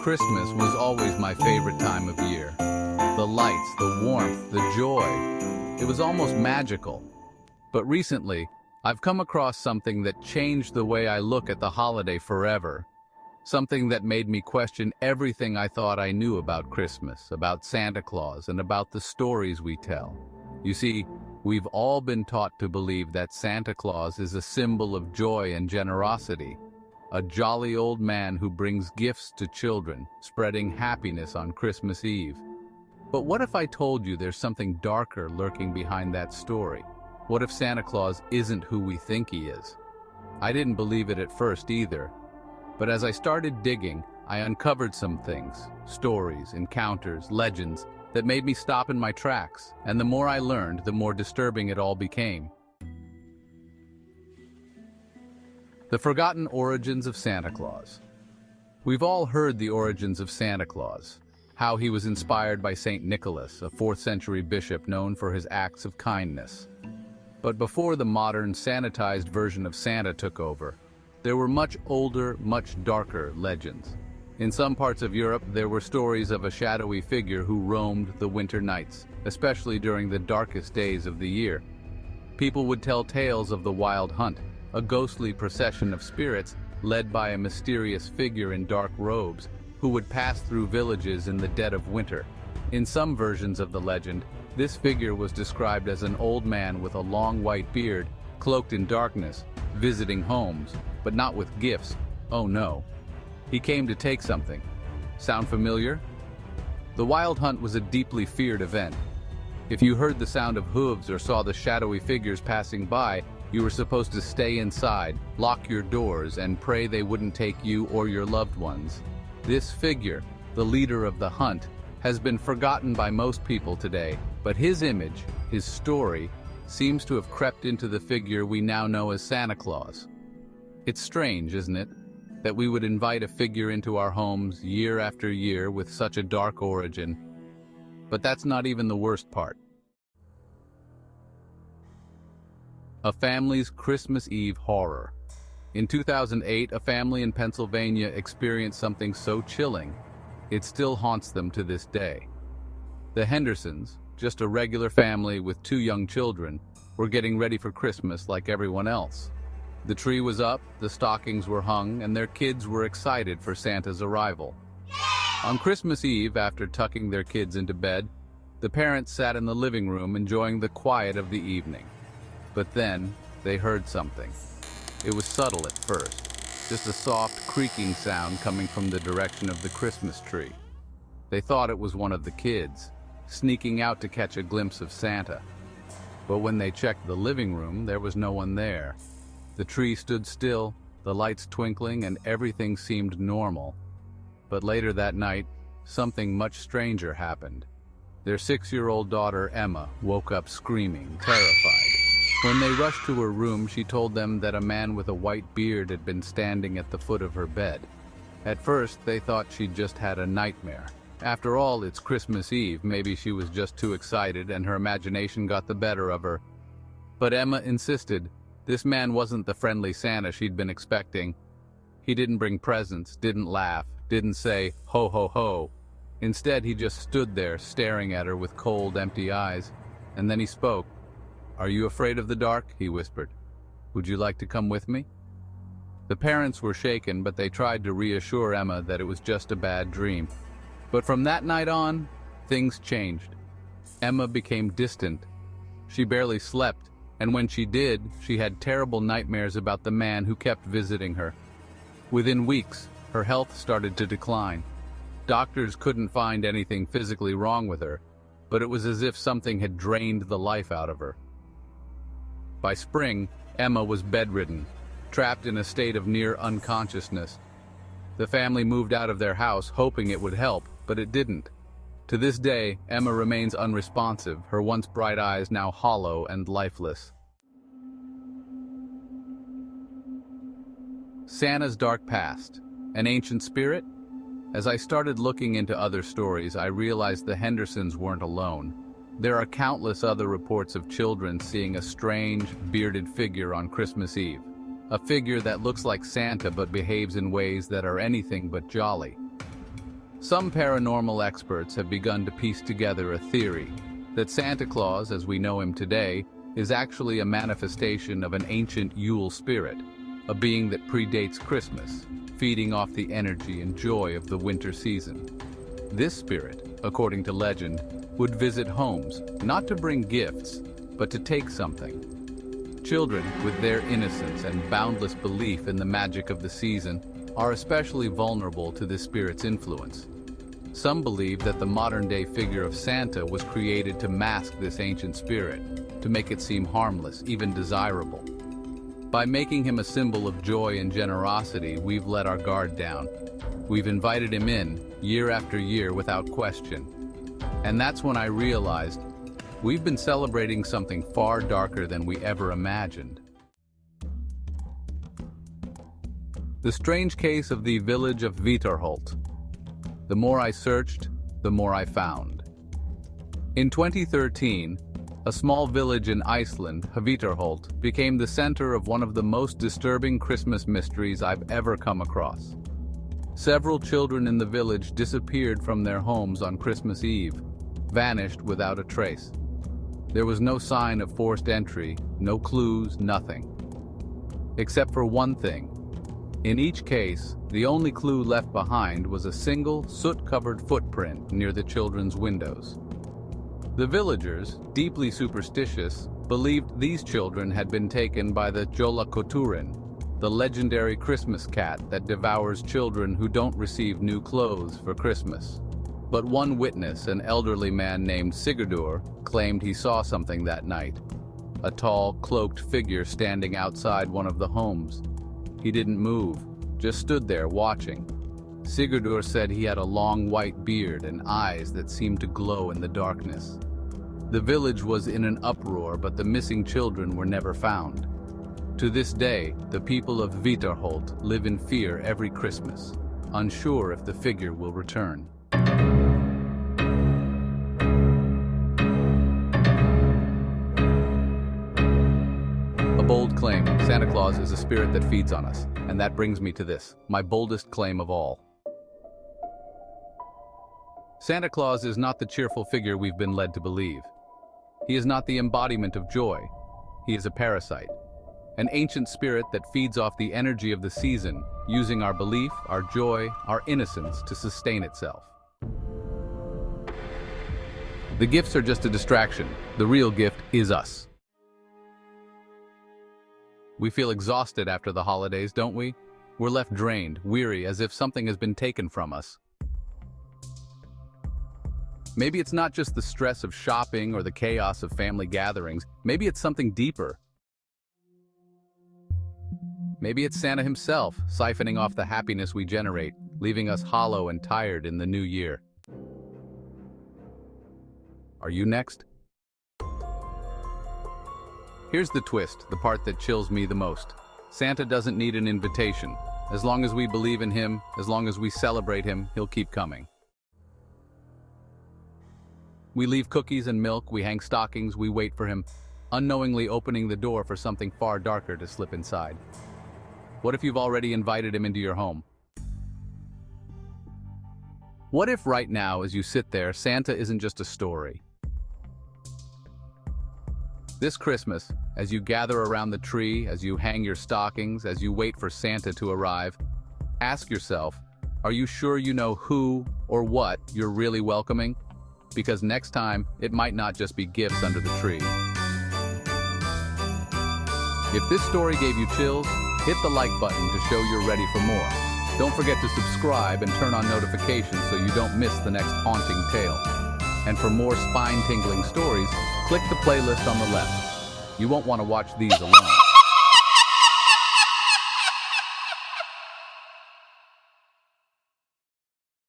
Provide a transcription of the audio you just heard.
Christmas was always my favorite time of year. The lights, the warmth, the joy. It was almost magical. But recently, I've come across something that changed the way I look at the holiday forever. Something that made me question everything I thought I knew about Christmas, about Santa Claus, and about the stories we tell. You see, we've all been taught to believe that Santa Claus is a symbol of joy and generosity. A jolly old man who brings gifts to children, spreading happiness on Christmas Eve. But what if I told you there's something darker lurking behind that story? What if Santa Claus isn't who we think he is? I didn't believe it at first either. But as I started digging, I uncovered some things, stories, encounters, legends, that made me stop in my tracks. And the more I learned, the more disturbing it all became. The forgotten origins of Santa Claus. We've all heard the origins of Santa Claus, how he was inspired by Saint Nicholas, a 4th century bishop known for his acts of kindness. But before the modern, sanitized version of Santa took over, there were much older, much darker legends. In some parts of Europe, there were stories of a shadowy figure who roamed the winter nights, especially during the darkest days of the year. People would tell tales of the wild hunt, a ghostly procession of spirits led by a mysterious figure in dark robes who would pass through villages in the dead of winter. In some versions of the legend, this figure was described as an old man with a long white beard, cloaked in darkness, visiting homes, but not with gifts. Oh no. He came to take something. Sound familiar? The wild hunt was a deeply feared event. If you heard the sound of hooves or saw the shadowy figures passing by, you were supposed to stay inside, lock your doors, and pray they wouldn't take you or your loved ones. This figure, the leader of the hunt, has been forgotten by most people today, but his image, his story, seems to have crept into the figure we now know as Santa Claus. It's strange, isn't it, that we would invite a figure into our homes year after year with such a dark origin. But that's not even the worst part. A family's Christmas Eve horror. In 2008, a family in Pennsylvania experienced something so chilling, it still haunts them to this day. The Hendersons, just a regular family with 2 young children, were getting ready for Christmas like everyone else. The tree was up, the stockings were hung, and their kids were excited for Santa's arrival. On Christmas Eve, after tucking their kids into bed, the parents sat in the living room enjoying the quiet of the evening. But then, they heard something. It was subtle at first, just a soft creaking sound coming from the direction of the Christmas tree. They thought it was one of the kids, sneaking out to catch a glimpse of Santa. But when they checked the living room, there was no one there. The tree stood still, the lights twinkling, and everything seemed normal. But later that night, something much stranger happened. Their 6-year-old daughter, Emma, woke up screaming, terrified. When they rushed to her room, she told them that a man with a white beard had been standing at the foot of her bed. At first, they thought she'd just had a nightmare. After all, it's Christmas Eve. Maybe she was just too excited and her imagination got the better of her. But Emma insisted. This man wasn't the friendly Santa she'd been expecting. He didn't bring presents, didn't laugh, didn't say, "Ho, ho, ho." Instead, he just stood there, staring at her with cold, empty eyes. And then he spoke. "Are you afraid of the dark?" he whispered. "Would you like to come with me?" The parents were shaken, but they tried to reassure Emma that it was just a bad dream. But from that night on, things changed. Emma became distant. She barely slept, and when she did, she had terrible nightmares about the man who kept visiting her. Within weeks, her health started to decline. Doctors couldn't find anything physically wrong with her, but it was as if something had drained the life out of her. By spring, Emma was bedridden, trapped in a state of near unconsciousness. The family moved out of their house hoping it would help, but it didn't. To this day, Emma remains unresponsive, her once bright eyes now hollow and lifeless. Santa's dark past. An ancient spirit? As I started looking into other stories, I realized the Hendersons weren't alone. There are countless other reports of children seeing a strange, bearded figure on Christmas Eve. A figure that looks like Santa but behaves in ways that are anything but jolly. Some paranormal experts have begun to piece together a theory that Santa Claus, as we know him today, is actually a manifestation of an ancient Yule spirit, a being that predates Christmas, feeding off the energy and joy of the winter season. This spirit, according to legend, would visit homes, not to bring gifts, but to take something. Children, with their innocence and boundless belief in the magic of the season, are especially vulnerable to this spirit's influence. Some believe that the modern-day figure of Santa was created to mask this ancient spirit, to make it seem harmless, even desirable. By making him a symbol of joy and generosity, we've let our guard down. We've invited him in, year after year, without question. And that's when I realized we've been celebrating something far darker than we ever imagined. The strange case of the village of Hvítárholt. The more I searched, the more I found. In 2013, a small village in Iceland, Hvítárholt, became the center of one of the most disturbing Christmas mysteries I've ever come across. Several children in the village disappeared from their homes on Christmas Eve, vanished without a trace. There was no sign of forced entry, no clues, nothing. Except for one thing. In each case, the only clue left behind was a single, soot-covered footprint near the children's windows. The villagers, deeply superstitious, believed these children had been taken by the jólakötturinn, the legendary Christmas cat that devours children who don't receive new clothes for Christmas. But one witness, an elderly man named Sigurdur, claimed he saw something that night. A tall, cloaked figure standing outside one of the homes. He didn't move, just stood there watching. Sigurdur said he had a long white beard and eyes that seemed to glow in the darkness. The village was in an uproar, but the missing children were never found. To this day, the people of Hvítárholt live in fear every Christmas, unsure if the figure will return. A bold claim. Santa Claus is a spirit that feeds on us. And that brings me to this, my boldest claim of all. Santa Claus is not the cheerful figure we've been led to believe. He is not the embodiment of joy. He is a parasite. An ancient spirit that feeds off the energy of the season, using our belief, our joy, our innocence to sustain itself. The gifts are just a distraction. The real gift is us. We feel exhausted after the holidays, don't we? We're left drained, weary, as if something has been taken from us. Maybe it's not just the stress of shopping or the chaos of family gatherings. Maybe it's something deeper. Maybe it's Santa himself, siphoning off the happiness we generate, leaving us hollow and tired in the new year. Are you next? Here's the twist, the part that chills me the most. Santa doesn't need an invitation. As long as we believe in him, as long as we celebrate him, he'll keep coming. We leave cookies and milk, we hang stockings, we wait for him, unknowingly opening the door for something far darker to slip inside. What if you've already invited him into your home? What if right now, as you sit there, Santa isn't just a story? This Christmas, as you gather around the tree, as you hang your stockings, as you wait for Santa to arrive, ask yourself, are you sure you know who or what you're really welcoming? Because next time, it might not just be gifts under the tree. If this story gave you chills, hit the like button to show you're ready for more. Don't forget to subscribe and turn on notifications so you don't miss the next haunting tale. And for more spine-tingling stories, click the playlist on the left. You won't want to watch these alone.